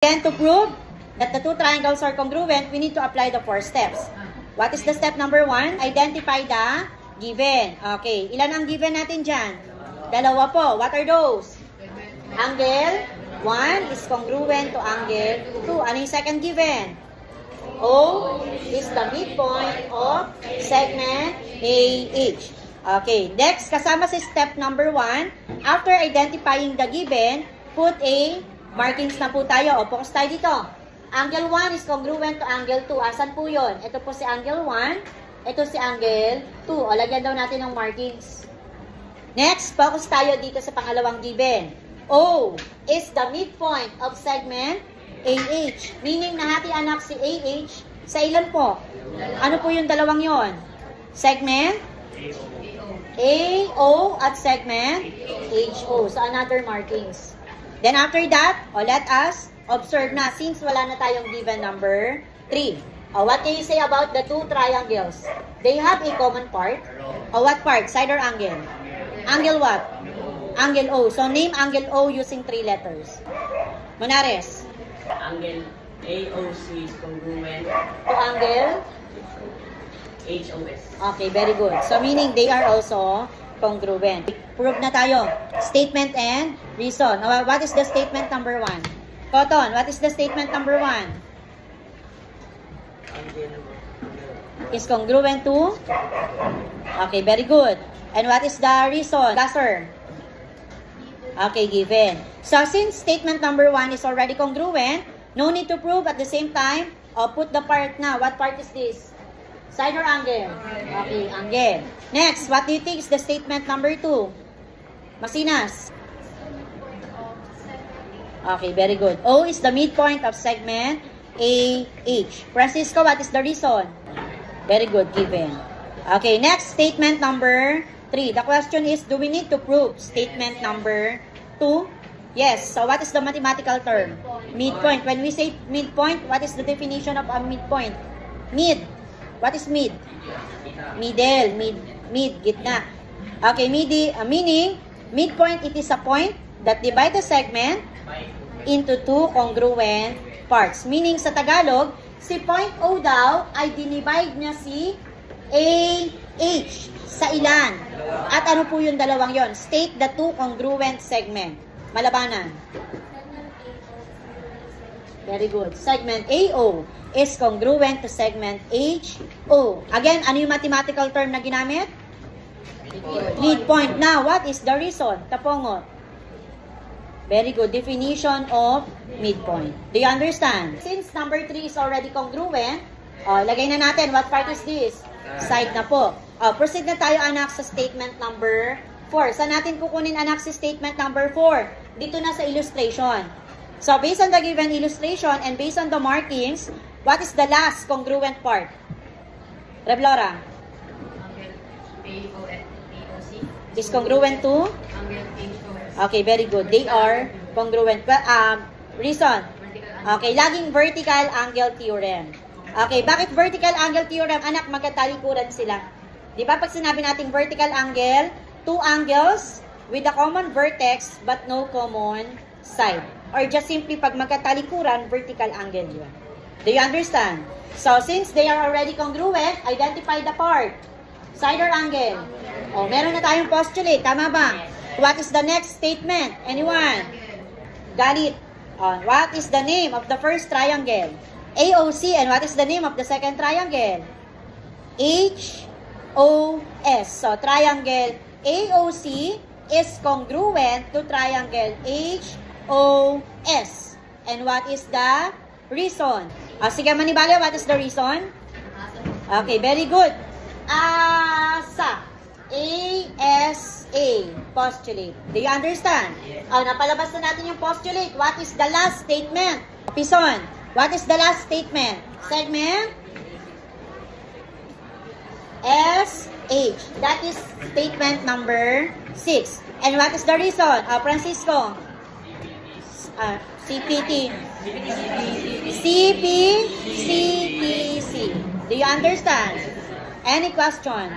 Then to prove that the two triangles are congruent, we need to apply the 4 steps. What is the step number 1? Identify the given. Okay, ilan ang given natin dyan? Dalawa po. What are those? Angle 1 is congruent to angle 2. Ano yung second given? O is the midpoint of segment AH. Okay, next, kasama sa step number 1, after identifying the given, put a markings na po tayo. O, focus tayo dito. Angle 1 is congruent to angle 2. Asan po yun? Ito po si angle 1. Ito si angle 2. O, lagyan daw natin ng markings. Next, focus tayo dito sa pangalawang given. O is the midpoint of segment AH. Meaning, nahati anak si AH sa ilan po? Ano po yung dalawang yon? Segment AO at segment HO. So, another markings. Then, after that, let us observe na since wala na tayong given number 3. What can you say about the two triangles? They have a common part. What part? Side or angle? Angle what? Angle O. So, name angle O using 3 letters. Monares. Angle AOC is congruent to angle HOS. Okay, very good. So, meaning they are also congruent. Prove na tayo. Statement and reason. What is the statement number 1? Cotton, what is the statement number 1? Is congruent to? Okay, very good. And what is the reason? Gasser? Okay, given. So, since statement number 1 is already congruent, no need to prove at the same time. Put the part na. What part is this? Side or angle? Okay, angle. Next, what do you think is the statement number 2? Masinas? Okay, very good. O is the midpoint of segment AH. Francisco, what is the reason? Very good, given. Okay, next, statement number 3. The question is, do we need to prove statement number 2? Yes. So, what is the mathematical term? Midpoint. When we say midpoint, what is the definition of a midpoint? Mid. What is mid? Middle. Mid. Gitna. Okay, meaning, midpoint, it is a point that divide the segment into 2 congruent parts. Meaning, sa Tagalog, si point O daw ay dinivide niya si AH sa ilan. At ano po yung dalawang yon? State the 2 congruent segment. Malabanan. Very good. Segment AO is congruent to segment HO. Again, ano yung mathematical term na ginamit? Midpoint. Now, what is the reason? Tapongot. Very good. Definition of midpoint. Do you understand? Since number 3 is already congruent, lagay na natin. What part is this? Side na po. Proceed na tayo, anak, sa statement number 4. Saan natin kukunin, anak, si statement number 4? Dito na sa illustration. So, based on the given illustration and based on the markings, what is the last congruent part? Reblora? Is congruent to? Okay, very good. They are congruent. Reason? Okay, laging vertical angle theorem. Okay, bakit vertical angle theorem? Anak, magkatalikuran sila. Di ba pag sinabi natin vertical angle, 2 angles with a common vertex but no common side. Or just simply pag magkatalikuran, vertical angle yun. Do you understand? So, since they are already congruent, identify the part. Side or angle? Meron na tayong postulate. Tama ba? What is the next statement? Anyone? Galit. What is the name of the first triangle? AOC. And what is the name of the second triangle? HOS. So, triangle AOC is congruent to triangle HOS. And what is the reason? Sige, Manibale, what is the reason? Okay, very good. ASA. ASA. Postulate. Do you understand? Napalabas na natin yung postulate. What is the last statement? Pison. What is the last statement? Segment SH. That is statement number 6. And what is the reason? Francisco? CPT. CPC. Do you understand? Any question?